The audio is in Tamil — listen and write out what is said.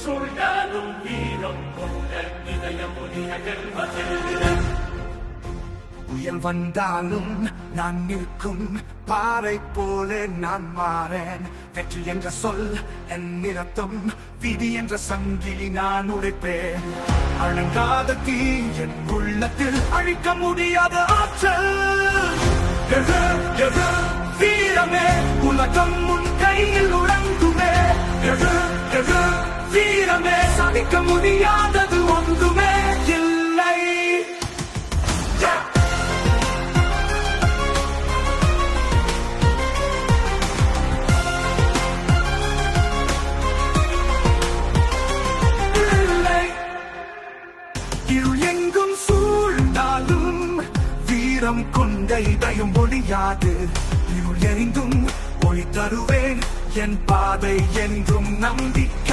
சுழலும் வீரம் கொண்ட இதயமுடைய வெல்வதில்லை. புயல் வந்தாலும் நான் நிற்கும் பாறை போல நான் மாறேன். வெற்றி என்ற சொல் என் நிறத்தம், விதி என்ற சங்கிலி நான் உடைப்பேன். அழங்காத தீ என் உள்ளத்தில் அழிக்க முடியாத ஆற்றல். எழு எழு வீரமே, உலகம் உன் கையில் உறங்குமே. எழு எழு வீரமே, சாதிக்க முடியாதது ஒன்றுமே இல்லை. இருள் எங்கும் சூழ்ந்தாலும் வீரம் கொண்ட இதயம் ஒழியாது. இருள் எரிந்தும் ஒளி தருவேன், என் பாதை என்றும் நம்பிக்கை.